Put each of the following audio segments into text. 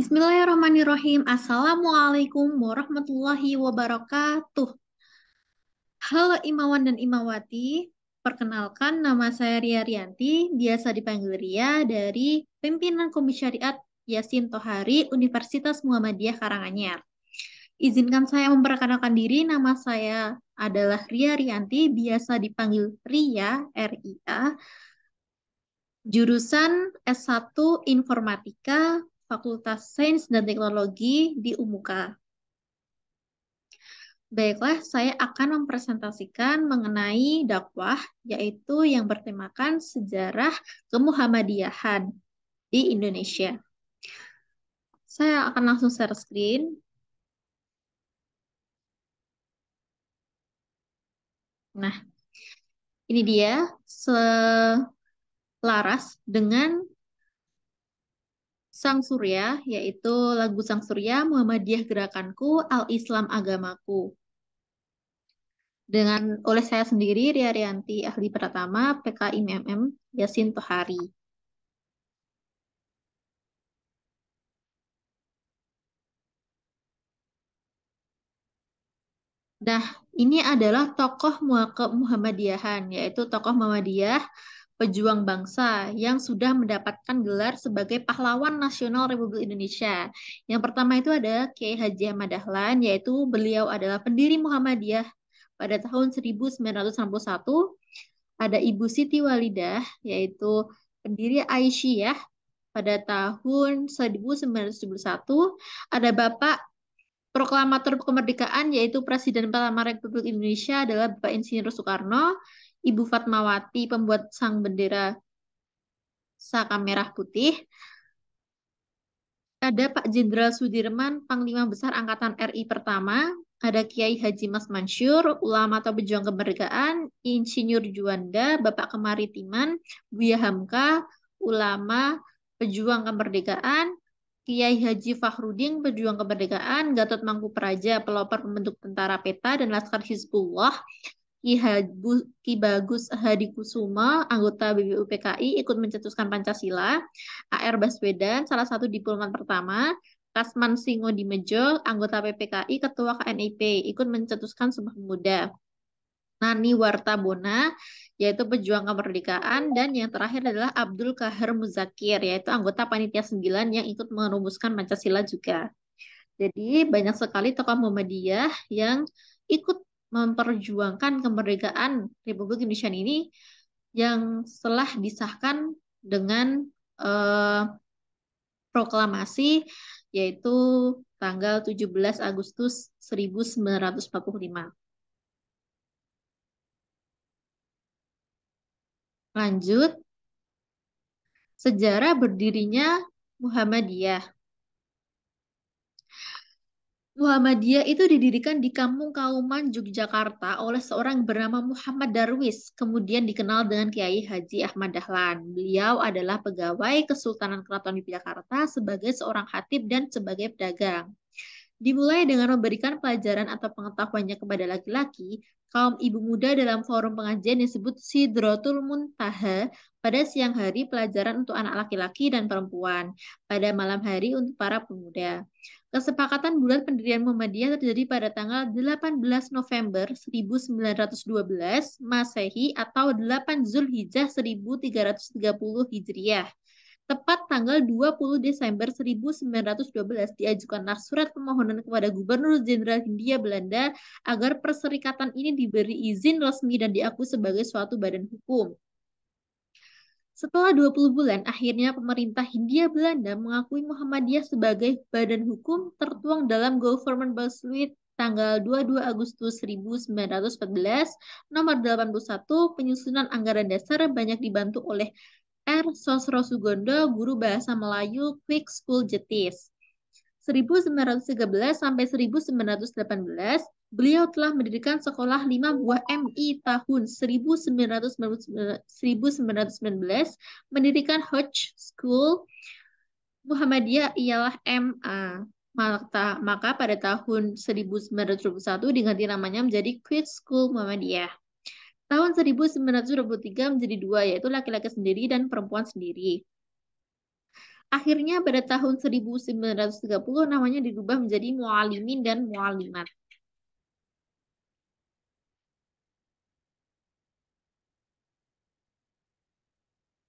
Bismillahirrahmanirrahim. Assalamualaikum warahmatullahi wabarakatuh. Halo Imawan dan Imawati. Perkenalkan, nama saya Ria Rianti, biasa dipanggil Ria dari Pimpinan Komisariat Yasin Tohari Universitas Muhammadiyah Karanganyar. Izinkan saya memperkenalkan diri, nama saya adalah Ria Rianti, biasa dipanggil Ria, RIA, jurusan S1 Informatika, Fakultas Sains dan Teknologi di UMUKA. Baiklah, saya akan mempresentasikan mengenai dakwah, yaitu yang bertemakan sejarah kemuhammadiyahan di Indonesia. Saya akan langsung share screen. Nah, ini dia selaras dengan Sang Surya, yaitu lagu Sang Surya, Muhammadiyah Gerakanku, Al-Islam Agamaku. Dengan oleh saya sendiri, Ria Rianti, Ahli Pratama, PKIMM, Yasin Tohari. Nah, ini adalah tokoh Muhammadiyahan, yaitu tokoh Muhammadiyah, pejuang bangsa yang sudah mendapatkan gelar sebagai pahlawan nasional Republik Indonesia. Yang pertama itu ada Kiai Haji Ahmad Dahlan, yaitu beliau adalah pendiri Muhammadiyah pada tahun 1961. Ada Ibu Siti Walidah, yaitu pendiri Aisyah pada tahun 1971. Ada Bapak Proklamator kemerdekaan, yaitu Presiden pertama Republik Indonesia adalah Bapak Insinyur Soekarno, Ibu Fatmawati pembuat sang bendera Saka Merah Putih, ada Pak Jenderal Sudirman, Panglima Besar Angkatan RI pertama, ada Kiai Haji Mas Mansur, ulama atau pejuang kemerdekaan, Insinyur Juanda, Bapak Kemaritiman, Buya Hamka, ulama, pejuang kemerdekaan, Kiai Haji Fakhrudin, pejuang kemerdekaan, Gatot Mangkupraja, pelopor pembentuk tentara peta dan Laskar Hizbullah, Ki Bagus Hadikusuma, anggota BBUPKI, ikut mencetuskan Pancasila, AR Baswedan, salah satu diplomat pertama, Kasman Singodimedjo, anggota PPKI, ketua KNIP, ikut mencetuskan Sumpah Pemuda. Nani Wartabona, yaitu pejuang kemerdekaan, dan yang terakhir adalah Abdul Kahar Muzakir, yaitu anggota Panitia 9 yang ikut merumuskan Pancasila juga. Jadi banyak sekali tokoh Muhammadiyah yang ikut memperjuangkan kemerdekaan Republik Indonesia ini yang setelah disahkan dengan eh, proklamasi, yaitu tanggal 17 Agustus 1945. Lanjut, sejarah berdirinya Muhammadiyah. Muhammadiyah itu didirikan di Kampung Kauman, Yogyakarta oleh seorang bernama Muhammad Darwis, kemudian dikenal dengan Kiai Haji Ahmad Dahlan. Beliau adalah pegawai Kesultanan Keraton Yogyakarta sebagai seorang khatib dan sebagai pedagang. Dimulai dengan memberikan pelajaran atau pengetahuannya kepada laki-laki, kaum ibu muda dalam forum pengajian disebut Sidratul Muntaha, pada siang hari pelajaran untuk anak laki-laki dan perempuan, pada malam hari untuk para pemuda. Kesepakatan bulan pendirian Muhammadiyah terjadi pada tanggal 18 November 1912 Masehi atau 8 Zulhijjah 1330 Hijriah. Tepat tanggal 20 Desember 1912 diajukanlah surat permohonan kepada Gubernur Jenderal Hindia Belanda agar perserikatan ini diberi izin resmi dan diakui sebagai suatu badan hukum. Setelah 20 bulan, akhirnya pemerintah Hindia Belanda mengakui Muhammadiyah sebagai badan hukum tertuang dalam Government Basluit tanggal 22 Agustus 1914, nomor 81, penyusunan anggaran dasar banyak dibantu oleh R. Sosro Sugondo, guru bahasa Melayu, Quick School Jetis. 1913 sampai 1918, beliau telah mendirikan sekolah 5 buah MI tahun 1919, mendirikan Hodge School Muhammadiyah ialah MA. Maka pada tahun 1921 diganti namanya menjadi Quick School Muhammadiyah. Tahun 1923 menjadi dua, yaitu laki-laki sendiri dan perempuan sendiri. Akhirnya pada tahun 1930 namanya dirubah menjadi Mualimin dan Mualimat.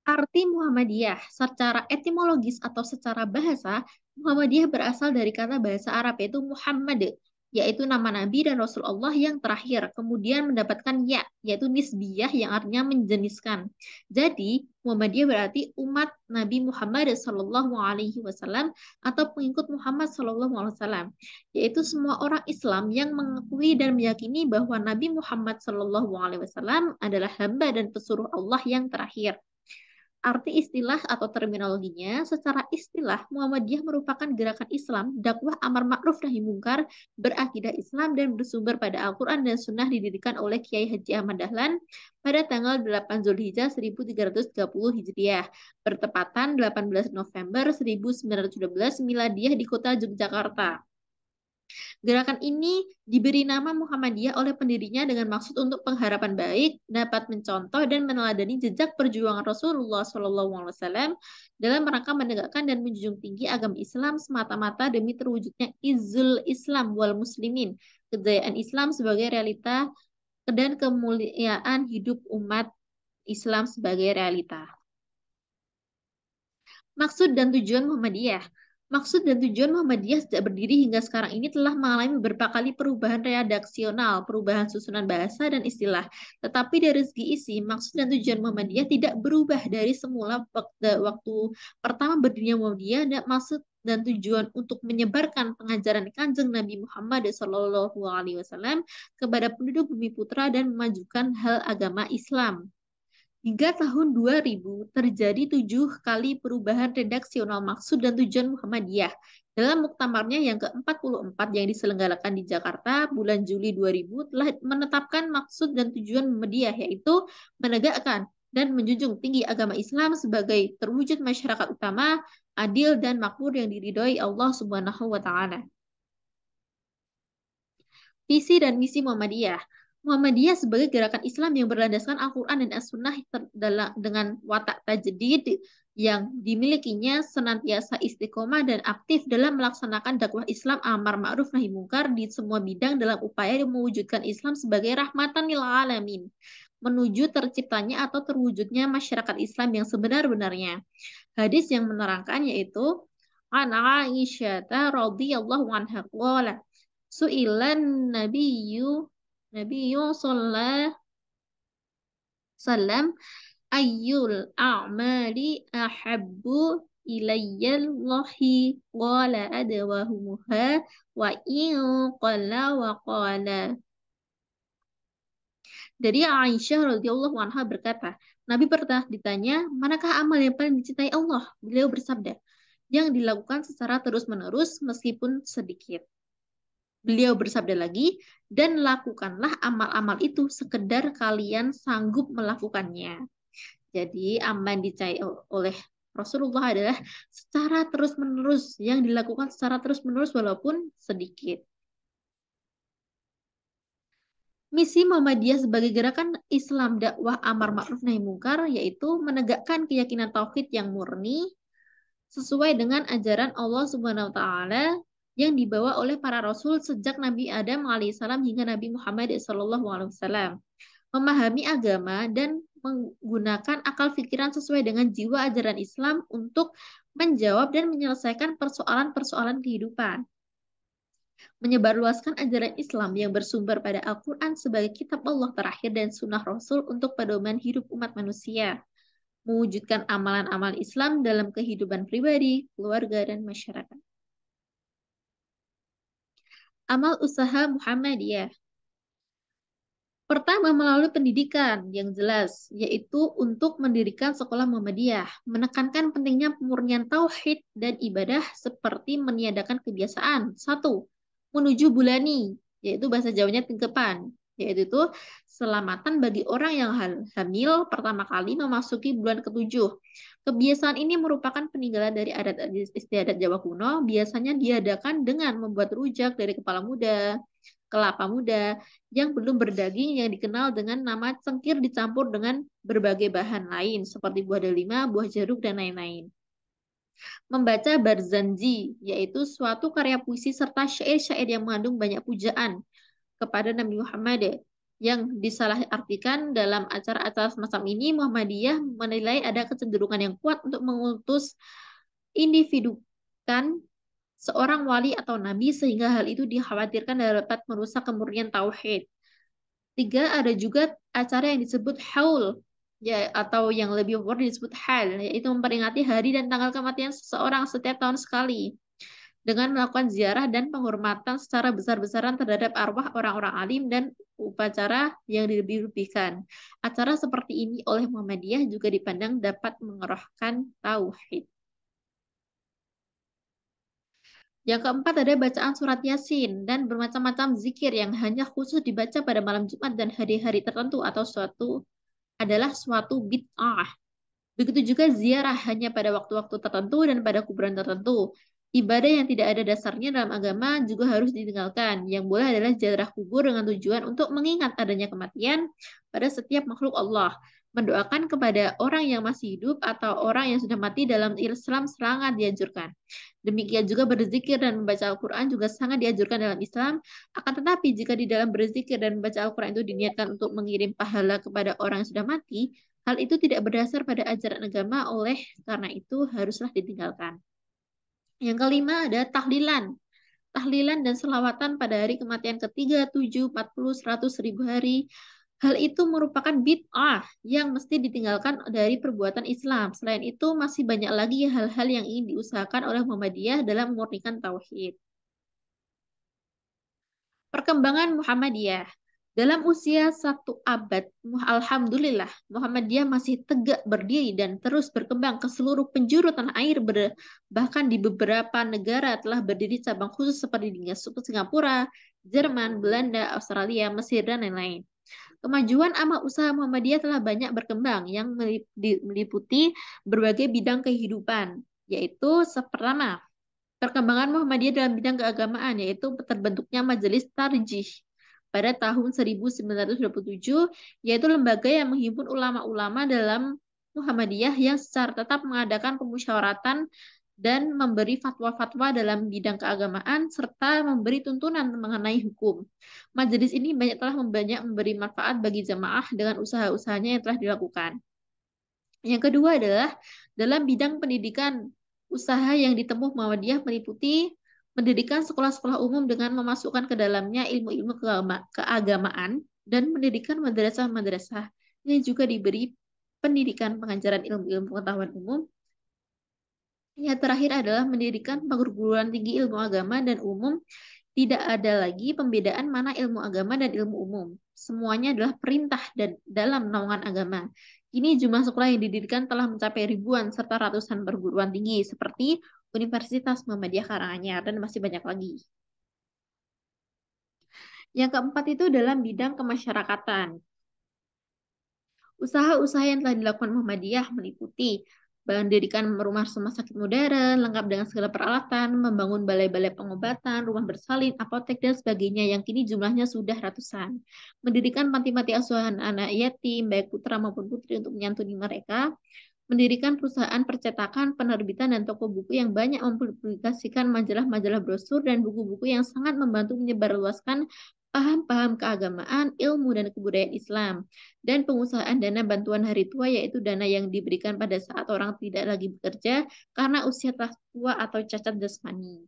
Arti Muhammadiyah secara etimologis atau secara bahasa, Muhammadiyah berasal dari kata bahasa Arab yaitu Muhammad, yaitu nama Nabi dan Rasul Allah yang terakhir. Kemudian mendapatkan ya, yaitu nisbiyah yang artinya menjeniskan. Jadi, Muhammadiyah berarti umat Nabi Muhammad Sallallahu Alaihi Wasallam atau pengikut Muhammad Sallallahu Alaihi Wasallam, yaitu semua orang Islam yang mengakui dan meyakini bahwa Nabi Muhammad Sallallahu Alaihi Wasallam adalah hamba dan pesuruh Allah yang terakhir. Arti istilah atau terminologinya, secara istilah Muhammadiyah merupakan gerakan Islam, dakwah amar ma'ruf nahi mungkar, berakidah Islam dan bersumber pada Al-Quran dan Sunnah didirikan oleh Kiai Haji Ahmad Dahlan pada tanggal 8 Zulhijjah 1330 Hijriah, bertepatan 18 November 1912 Miladiyah di kota Yogyakarta. Gerakan ini diberi nama Muhammadiyah oleh pendirinya dengan maksud untuk pengharapan baik, dapat mencontoh dan meneladani jejak perjuangan Rasulullah SAW dalam rangka menegakkan dan menjunjung tinggi agama Islam semata-mata demi terwujudnya izul Islam wal Muslimin, kejayaan Islam sebagai realita dan kemuliaan hidup umat Islam sebagai realita. Maksud dan tujuan Muhammadiyah. Maksud dan tujuan Muhammadiyah sejak berdiri hingga sekarang ini telah mengalami beberapa kali perubahan redaksional, perubahan susunan bahasa dan istilah. Tetapi dari segi isi, maksud dan tujuan Muhammadiyah tidak berubah dari semula waktu pertama berdirinya Muhammadiyah, dan maksud dan tujuan untuk menyebarkan pengajaran Kanjeng Nabi Muhammad SAW kepada penduduk Bumi Putra dan memajukan hal agama Islam. Hingga tahun 2000 terjadi 7 kali perubahan redaksional maksud dan tujuan Muhammadiyah. Dalam muktamarnya yang ke-44 yang diselenggarakan di Jakarta bulan Juli 2000 telah menetapkan maksud dan tujuan Muhammadiyah, yaitu menegakkan dan menjunjung tinggi agama Islam sebagai terwujud masyarakat utama, adil dan makmur yang diridhoi Allah Subhanahu wa taala. Visi dan misi Muhammadiyah. Muhammadiyah sebagai gerakan Islam yang berlandaskan Al-Quran dan As-Sunnah dengan watak tajdid yang dimilikinya senantiasa istiqomah dan aktif dalam melaksanakan dakwah Islam amar ma'ruf nahi mungkar di semua bidang dalam upaya mewujudkan Islam sebagai rahmatan lil alamin, menuju terciptanya atau terwujudnya masyarakat Islam yang sebenar-benarnya. Hadis yang menerangkan yaitu An Aisyah radhiyallahu anha qala Su'ilan Nabiyyu sallallahu sallam ayyul a'mali ahabbu ilayyallahi qala adwahumuha wa in qala wa qala. Dari Aisyah radhiyallahu anha berkata, Nabi pernah ditanya, manakah amal yang paling dicintai Allah? Beliau bersabda, yang dilakukan secara terus-menerus meskipun sedikit. Beliau bersabda lagi, dan lakukanlah amal-amal itu sekedar kalian sanggup melakukannya. Jadi amal yang dicari oleh Rasulullah adalah secara terus-menerus, yang dilakukan secara terus-menerus walaupun sedikit. Misi Muhammadiyah sebagai gerakan Islam dakwah amar ma'ruf nahi mungkar yaitu menegakkan keyakinan tauhid yang murni sesuai dengan ajaran Allah Subhanahu wa taala yang dibawa oleh para rasul sejak Nabi Adam alaihissalam hingga Nabi Muhammad sallallahu alaihi wasallam. Memahami agama dan menggunakan akal pikiran sesuai dengan jiwa ajaran Islam untuk menjawab dan menyelesaikan persoalan-persoalan kehidupan. Menyebarluaskan ajaran Islam yang bersumber pada Al-Quran sebagai kitab Allah terakhir dan sunnah Rasul untuk pedoman hidup umat manusia. Mewujudkan amalan-amalan Islam dalam kehidupan pribadi, keluarga, dan masyarakat. Amal usaha Muhammadiyah. Pertama, melalui pendidikan yang jelas, yaitu untuk mendirikan sekolah Muhammadiyah, menekankan pentingnya pemurnian tauhid dan ibadah seperti meniadakan kebiasaan. 1. Menuju bulani, yaitu bahasa Jawanya tingkepan, yaitu itu selamatan bagi orang yang hamil pertama kali memasuki bulan ke-7. Kebiasaan ini merupakan peninggalan dari adat istiadat Jawa kuno, biasanya diadakan dengan membuat rujak dari kepala muda, kelapa muda yang belum berdaging yang dikenal dengan nama cengkir dicampur dengan berbagai bahan lain seperti buah delima, buah jeruk, dan lain-lain. Membaca Barzanji, yaitu suatu karya puisi serta syair-syair yang mengandung banyak pujaan kepada Nabi Muhammad yang disalahartikan dalam acara-acara semacam ini. Muhammadiyah menilai ada kecenderungan yang kuat untuk mengutus individukan seorang wali atau nabi sehingga hal itu dikhawatirkan dapat merusak kemurnian tauhid. Tiga, ada juga acara yang disebut haul, ya, atau yang lebih populer disebut hal, yaitu memperingati hari dan tanggal kematian seseorang setiap tahun sekali dengan melakukan ziarah dan penghormatan secara besar-besaran terhadap arwah orang-orang alim dan upacara yang dilebih-lebihkan. Acara seperti ini oleh Muhammadiyah juga dipandang dapat mengerahkan tauhid. Yang keempat ada bacaan surat Yasin dan bermacam-macam zikir yang hanya khusus dibaca pada malam Jumat dan hari-hari tertentu atau suatu bid'ah. Begitu juga ziarah hanya pada waktu-waktu tertentu dan pada kuburan tertentu. Ibadah yang tidak ada dasarnya dalam agama juga harus ditinggalkan. Yang boleh adalah ziarah kubur dengan tujuan untuk mengingat adanya kematian pada setiap makhluk Allah. Mendoakan kepada orang yang masih hidup atau orang yang sudah mati dalam Islam sangat dianjurkan. Demikian juga berzikir dan membaca Al-Quran juga sangat dianjurkan dalam Islam. Akan tetapi jika di dalam berzikir dan membaca Al-Quran itu diniatkan untuk mengirim pahala kepada orang yang sudah mati, hal itu tidak berdasar pada ajaran agama, oleh karena itu haruslah ditinggalkan. Yang kelima ada tahlilan. Tahlilan dan selawatan pada hari kematian ketiga, 7, 40, 100, 1000 hari. Hal itu merupakan bid'ah yang mesti ditinggalkan dari perbuatan Islam. Selain itu, masih banyak lagi hal-hal yang ingin diusahakan oleh Muhammadiyah dalam memurnikan tauhid. Perkembangan Muhammadiyah. Dalam usia 1 abad, alhamdulillah, Muhammadiyah masih tegak berdiri dan terus berkembang ke seluruh penjuru tanah air. Bahkan di beberapa negara telah berdiri cabang khusus seperti di Singapura, Jerman, Belanda, Australia, Mesir, dan lain-lain. Kemajuan amal usaha Muhammadiyah telah banyak berkembang yang meliputi berbagai bidang kehidupan, yaitu pertama, perkembangan Muhammadiyah dalam bidang keagamaan, yaitu terbentuknya Majelis Tarjih pada tahun 1927, yaitu lembaga yang menghimpun ulama-ulama dalam Muhammadiyah yang secara tetap mengadakan pemusyawaratan dan memberi fatwa-fatwa dalam bidang keagamaan serta memberi tuntunan mengenai hukum. Majelis ini telah banyak memberi manfaat bagi jamaah dengan usaha-usahanya yang telah dilakukan. Yang kedua adalah dalam bidang pendidikan. Usaha yang ditempuh Muhammadiyah meliputi mendirikan sekolah-sekolah umum dengan memasukkan ke dalamnya ilmu-ilmu keagamaan dan mendirikan madrasah-madrasah yang juga diberi pendidikan pengajaran ilmu-ilmu pengetahuan umum. Yang terakhir adalah mendirikan perguruan tinggi ilmu agama dan umum. Tidak ada lagi pembedaan mana ilmu agama dan ilmu umum. Semuanya adalah perintah dan dalam naungan agama. Kini jumlah sekolah yang didirikan telah mencapai ribuan serta ratusan perguruan tinggi seperti Universitas Muhammadiyah Karanganyar dan masih banyak lagi. Yang keempat itu dalam bidang kemasyarakatan. Usaha-usaha yang telah dilakukan Muhammadiyah meliputi mendirikan rumah sakit modern, lengkap dengan segala peralatan, membangun balai-balai pengobatan, rumah bersalin, apotek, dan sebagainya yang kini jumlahnya sudah ratusan. Mendirikan panti-panti asuhan anak yatim, baik putra maupun putri untuk menyantuni mereka. Mendirikan perusahaan percetakan, penerbitan, dan toko buku yang banyak mempublikasikan majalah-majalah brosur dan buku-buku yang sangat membantu menyebarluaskan paham-paham keagamaan, ilmu, dan kebudayaan Islam, dan pengusahaan dana bantuan hari tua, yaitu dana yang diberikan pada saat orang tidak lagi bekerja karena usia telah tua atau cacat jasmani.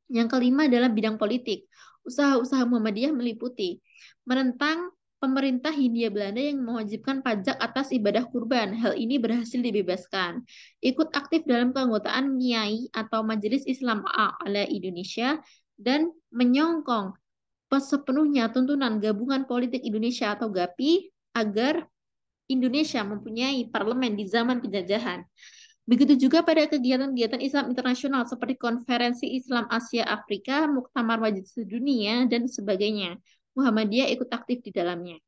Yang kelima adalah bidang politik. Usaha-usaha Muhammadiyah meliputi menentang pemerintah Hindia Belanda yang mewajibkan pajak atas ibadah kurban. Hal ini berhasil dibebaskan. Ikut aktif dalam keanggotaan MIAI atau Majelis Islam ala Indonesia dan menyongkong sepenuhnya tuntunan Gabungan Politik Indonesia atau GAPI agar Indonesia mempunyai parlemen di zaman penjajahan. Begitu juga pada kegiatan-kegiatan Islam internasional seperti Konferensi Islam Asia Afrika, Muktamar Majelis Dunia, dan sebagainya. Muhammadiyah ikut aktif di dalamnya.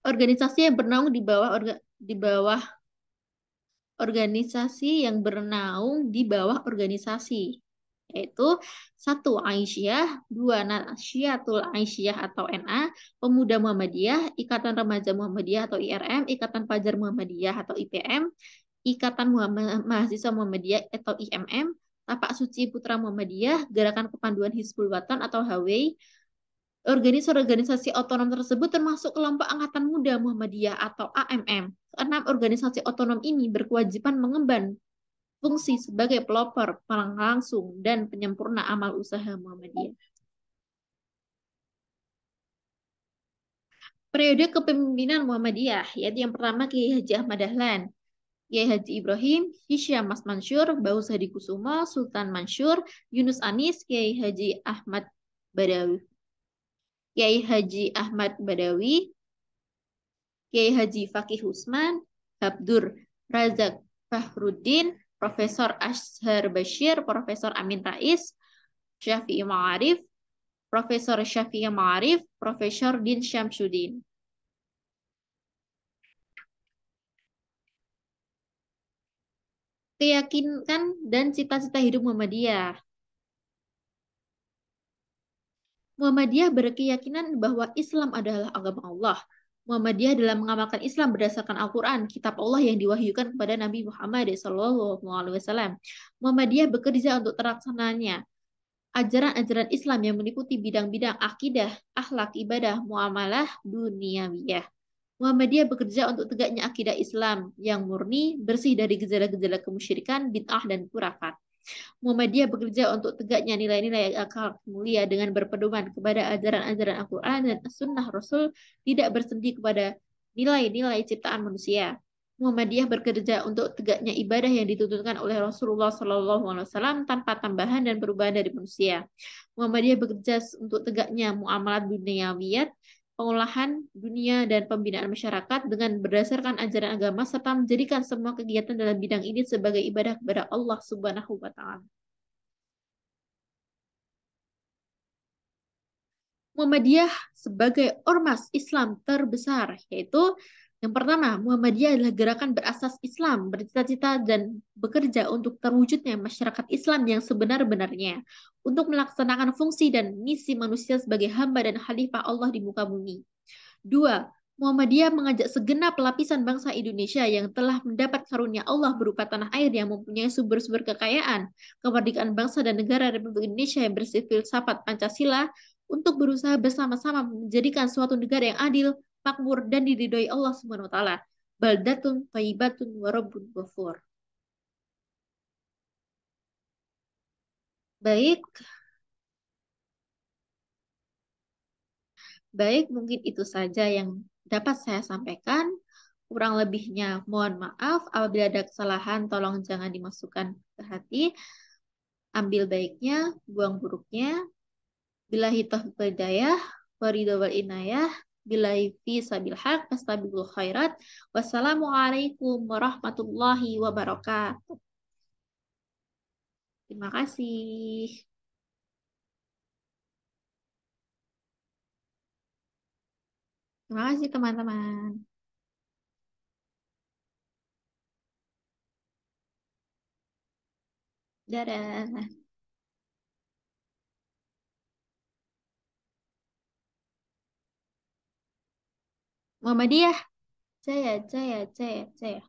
Organisasi yang bernaung di bawah organisasi yang bernaung di bawah organisasi, yaitu 1. Aisyah, 2. Nasyiatul Aisyah atau NA, Pemuda Muhammadiyah, Ikatan Remaja Muhammadiyah atau IRM, Ikatan Pelajar Muhammadiyah atau IPM, Ikatan Mahasiswa Muhammadiyah atau IMM, Tapak Suci Putra Muhammadiyah, Gerakan Kepanduan Hizbul Wathan atau HW. Organisasi otonom tersebut termasuk kelompok Angkatan Muda Muhammadiyah atau AMM. Enam organisasi otonom ini berkewajiban mengemban fungsi sebagai pelopor, pelangsung, dan penyempurna amal usaha Muhammadiyah. Periode kepemimpinan Muhammadiyah, yaitu yang pertama Kiai Haji Ahmad Dahlan, Kiai Haji Ibrahim, Hisham Mas Mansur, Baus Hadi Kusumo, Sultan Mansur, Yunus Anis, Kiai Haji Ahmad Badawi, Kiai Haji Ahmad Badawi, Kiai Haji Fakih Usman, Abdur Razak Fahruddin, Profesor Ashar Bashir, Profesor Amin Rais, Syafi'i Ma'arif, Profesor Syafi'i Ma'arif, Profesor Din Syamsuddin. Keyakinan dan cita-cita hidup Muhammadiyah. Muhammadiyah berkeyakinan bahwa Islam adalah agama Allah. Muhammadiyah dalam mengamalkan Islam berdasarkan Al-Quran, kitab Allah yang diwahyukan kepada Nabi Muhammad SAW. Muhammadiyah bekerja untuk terlaksananya ajaran-ajaran Islam yang meliputi bidang-bidang akidah, akhlak, ibadah, muamalah, duniawiyah. Muhammadiyah bekerja untuk tegaknya akidah Islam yang murni, bersih dari gejala-gejala kemusyrikan, bid'ah, dan kurafat. Muhammadiyah bekerja untuk tegaknya nilai-nilai akal mulia dengan berpedoman kepada ajaran-ajaran Al-Quran dan Sunnah Rasul, tidak bersendi kepada nilai-nilai ciptaan manusia. Muhammadiyah bekerja untuk tegaknya ibadah yang dituntutkan oleh Rasulullah SAW tanpa tambahan dan perubahan dari manusia. Muhammadiyah bekerja untuk tegaknya muamalat duniawiyat, pengolahan dunia dan pembinaan masyarakat dengan berdasarkan ajaran agama serta menjadikan semua kegiatan dalam bidang ini sebagai ibadah kepada Allah Subhanahu wa taala. Muhammadiyah sebagai ormas Islam terbesar, yaitu yang pertama, Muhammadiyah adalah gerakan berasas Islam, bercita-cita dan bekerja untuk terwujudnya masyarakat Islam yang sebenar-benarnya, untuk melaksanakan fungsi dan misi manusia sebagai hamba dan khalifah Allah di muka bumi. Dua, Muhammadiyah mengajak segenap lapisan bangsa Indonesia yang telah mendapat karunia Allah berupa tanah air yang mempunyai sumber-sumber kekayaan, kemerdekaan bangsa dan negara Republik Indonesia yang bersifil sifat Pancasila untuk berusaha bersama-sama menjadikan suatu negara yang adil, makmur, dan diridhoi Allah Subhanahu wa taala. Baldatun thayyibatun wa rabbun ghafur. Baik, baik, mungkin itu saja yang dapat saya sampaikan. Kurang lebihnya mohon maaf. Apabila ada kesalahan, tolong jangan dimasukkan ke hati. Ambil baiknya, buang buruknya. Billahi taufiq wal hidayah, waridho wal inayah. Billahi fi sabil haq, astabiqul khairat. Wassalamualaikum warahmatullahi wabarakatuh. Terima kasih. Terima kasih teman-teman. Dadah. Muhammadiyah, jaya, jaya, jaya, jaya.